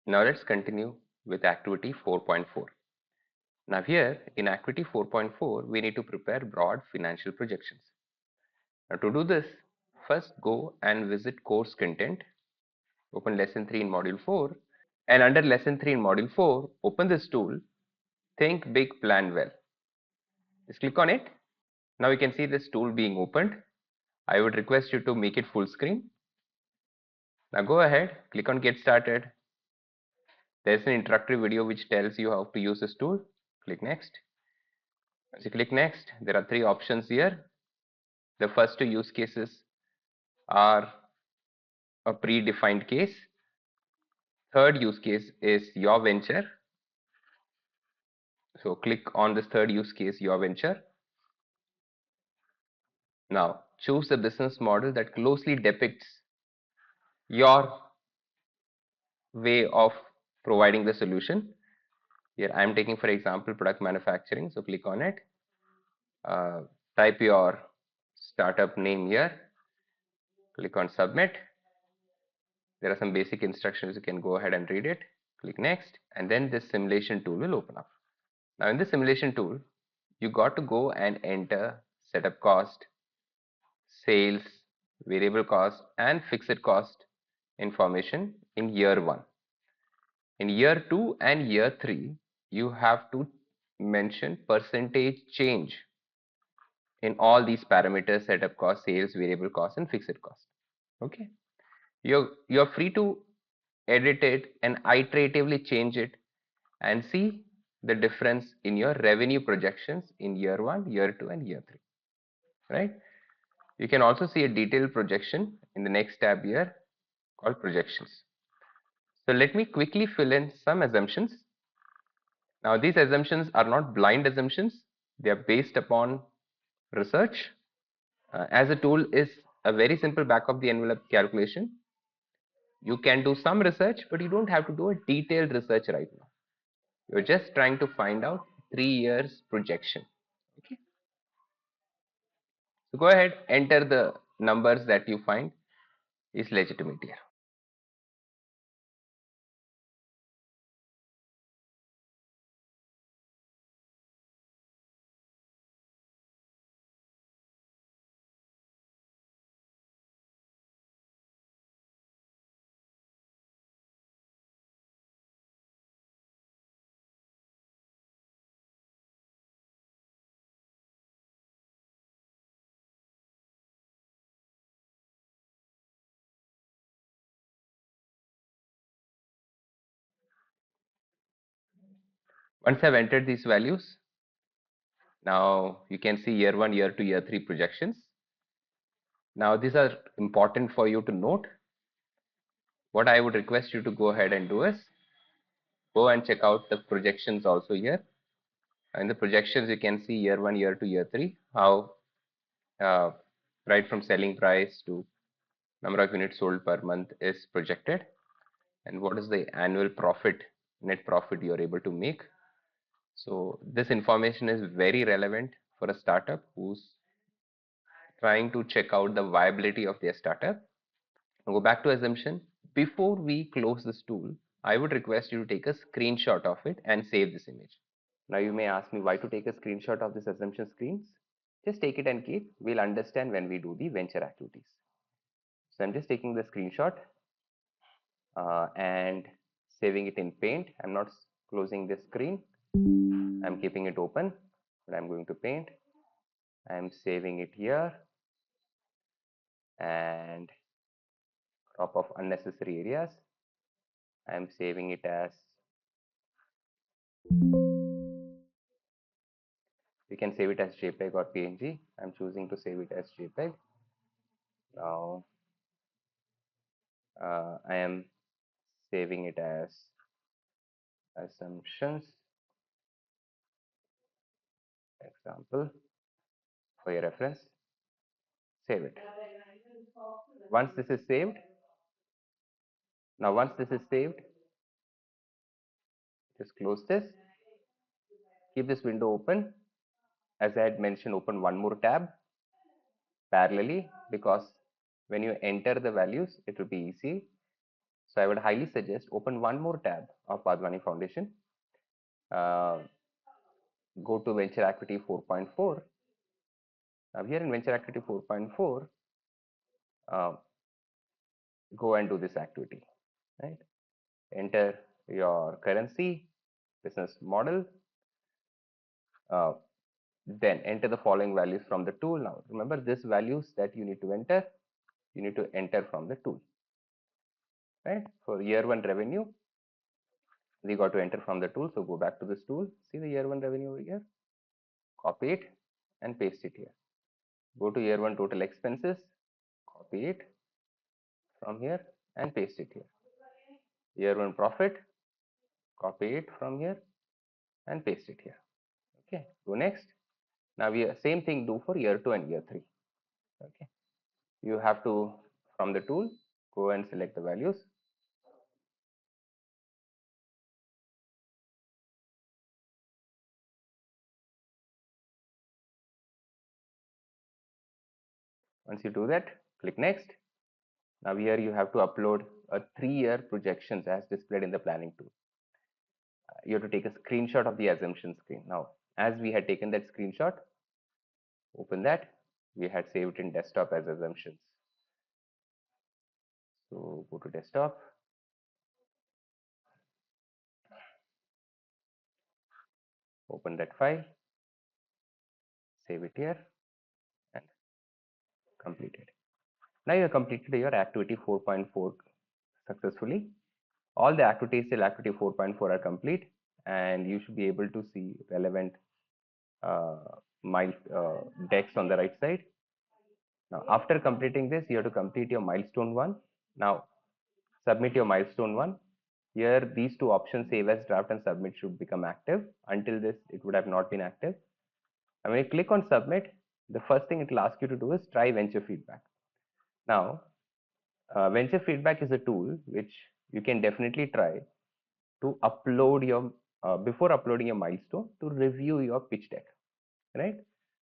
Now let's continue with activity 4.4. Now here in activity 4.4, we need to prepare broad financial projections. Now to do this, first go and visit course content, open lesson 3 in module 4, and under lesson 3 in module 4, open this tool, think big, plan well. Just click on it. Now you can see this tool being opened. I would request you to make it full screen. Now go ahead, click on get started. There's an introductory video which tells you how to use this tool. Click next. As you click next, there are 3 options here. The first 2 use cases are a predefined case. Third use case is your venture. So click on this third use case, your venture. Now choose a business model that closely depicts your way of providing the solution. Here I am taking for example product manufacturing. So click on it. Type your startup name here. Click on submit. There are some basic instructions, you can go ahead and read it. Click next, and then this simulation tool will open up. Now in the simulation tool, you got to go and enter setup cost, sales, variable cost and fixed cost information in year 1. In year 2 and year 3, you have to mention percentage change in all these parameters: setup cost, sales, variable cost and fixed cost. Okay, you're free to edit it and iteratively change it and see the difference in your revenue projections in year 1, year 2 and year 3, right? You can also see a detailed projection in the next tab here called projections. So let me quickly fill in some assumptions. Now these assumptions are not blind assumptions, they are based upon research. As a tool is a very simple back of the envelope calculation. You can do some research, but you don't have to do a detailed research right now. You're just trying to find out 3 years projection. Okay. So go ahead, enter the numbers that you find is legitimate here. Once I've entered these values, now you can see year 1, year 2, year 3 projections. Now these are important for you to note. What I would request you to go ahead and do is go and check out the projections also here. In the projections you can see year 1, year 2, year 3, how right from selling price to number of units sold per month is projected, and what is the annual profit, net profit you are able to make. So this information is very relevant for a startup who's trying to check out the viability of their startup. Now go back to assumption. Before we close this tool, I would request you to take a screenshot of it and save this image. Now you may ask me why to take a screenshot of this assumption screens. Just take it and keep. We'll understand when we do the venture activities. So I'm just taking the screenshot and saving it in Paint. I'm not closing this screen. I'm keeping it open, but I'm going to Paint. I'm saving it here and crop off unnecessary areas. I'm saving it as, you can save it as JPEG or PNG. I'm choosing to save it as JPEG. Now I am saving it as assumptions example for your reference. Save it. Once this is saved, just close this, keep this window open. As I had mentioned, open one more tab parallelly, because when you enter the values it will be easy. So So I would highly suggest open one more tab of Padwani Foundation. Uh, Go to Venture Equity 4.4. Now here in Venture Equity 4.4, go and do this activity, right? Enter your currency, business model, uh, then enter the following values from the tool. Now remember, these values that you need to enter from the tool, right? For year one revenue, we got to enter from the tool. So go back to this tool, see the year one revenue over here, copy it and paste it here. Go to year one total expenses, copy it from here and paste it here. Year one profit, copy it from here and paste it here. Okay, go next. Now we same thing do for year 2 and year 3. Okay, you have to from the tool go and select the values. Once you do that, click next. Now here you have to upload a 3-year projections as displayed in the planning tool. You have to take a screenshot of the assumption screen. Now as we had taken that screenshot, open that. We had saved in desktop as assumptions. So go to desktop, open that file, save it here and complete it. Now you have completed your activity 4.4 successfully. All the activities till activity 4.4 are complete, and you should be able to see relevant uh, decks on the right side. Now after completing this, you have to complete your milestone 1. Now submit your milestone 1. Here these two options, save as draft and submit, should become active. Until this it would have not been active. And when you click on submit, the first thing it will ask you to do is try venture feedback. Now venture feedback is a tool which you can definitely try to upload your before uploading your milestone, to review your pitch deck, right?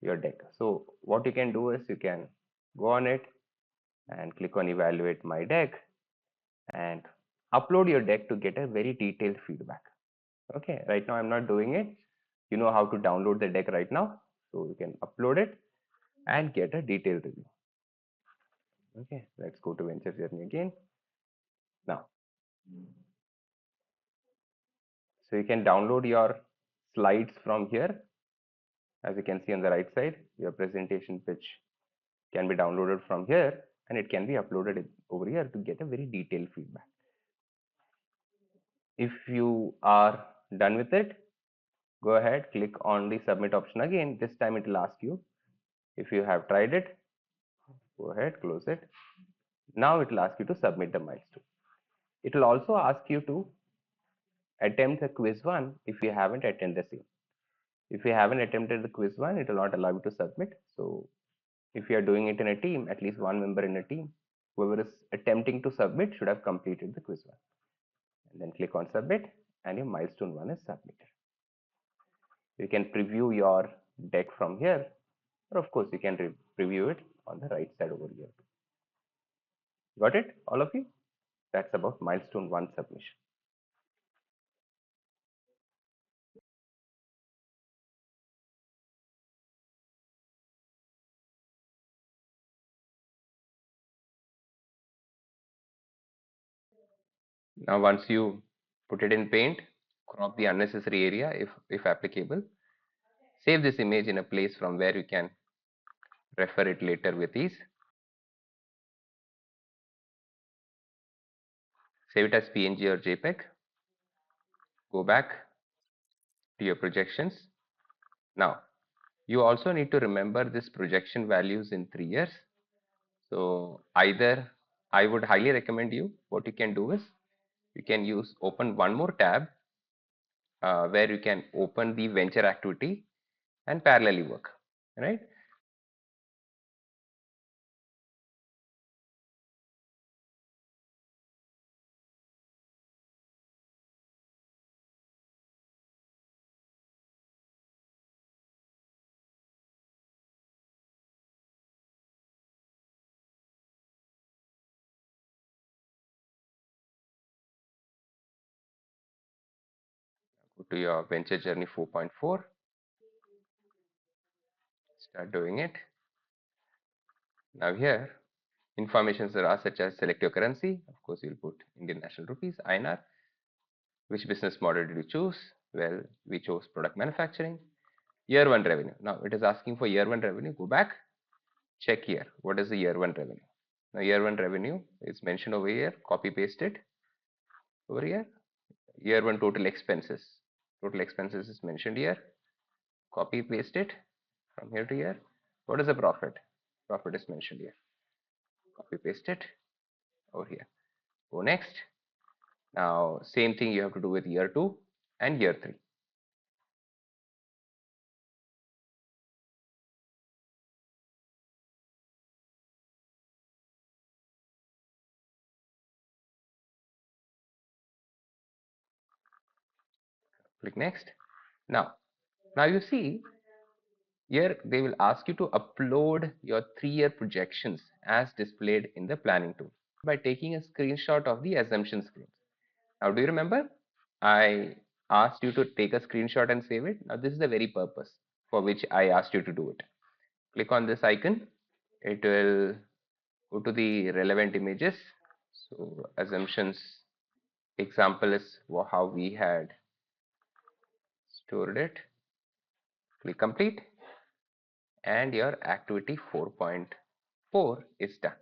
Your deck. So what you can do is you can go on it and click on evaluate my deck and upload your deck to get a very detailed feedback. Okay, right now I'm not doing it. You know how to download the deck right now, so you can upload it and get a detailed review. Okay, let's go to venture journey again. Now so you can download your slides from here. As you can see on the right side, your presentation pitch can be downloaded from here and it can be uploaded over here to get a very detailed feedback. If you are done with it, go ahead, click on the submit option again. This time it will ask you if you have tried it. Go ahead, close it. Now it will ask you to submit the milestone. It will also ask you to attempt the quiz 1 if you haven't attended the same. If you haven't attempted the quiz 1, it will not allow you to submit. So if you are doing it in a team, at least one member in a team, whoever is attempting to submit should have completed the quiz 1. And then click on submit and your milestone 1 is submitted. You can preview your deck from here, or of course you can preview it on the right side over here. Got it, all of you? That's about milestone 1 submission. Now once you put it in Paint, crop the unnecessary area if applicable. Save this image in a place from where you can refer it later with ease. Save it as PNG or JPEG. Go back to your projections. Now you also need to remember this projection values in 3 years. So either I would highly recommend you, what you can do is you can open one more tab where you can open the venture activity and parallelly work, right? Go to your venture journey 4.4, start doing it. Now here, informations are asked such as select your currency. Of course, you'll put Indian National Rupees, INR. Which business model did you choose? Well, we chose product manufacturing. Year one revenue. Now it is asking for year one revenue. Go back, check here. What is the year one revenue? Now year one revenue is mentioned over here. Copy paste it over here. Year one total expenses. Total expenses is mentioned here. Copy paste it from here to here. What is the profit? Profit is mentioned here. Copy paste it over here. Go next. Now same thing you have to do with year 2 and year 3. Click next. Now you see here they will ask you to upload your 3-year projections as displayed in the planning tool by taking a screenshot of the assumption screen. Now do you remember I asked you to take a screenshot and save it? Now this is the very purpose for which I asked you to do it. Click on this icon. It will go to the relevant images. So assumptions example is how we had stored it. Click complete and your activity 4.4 is done.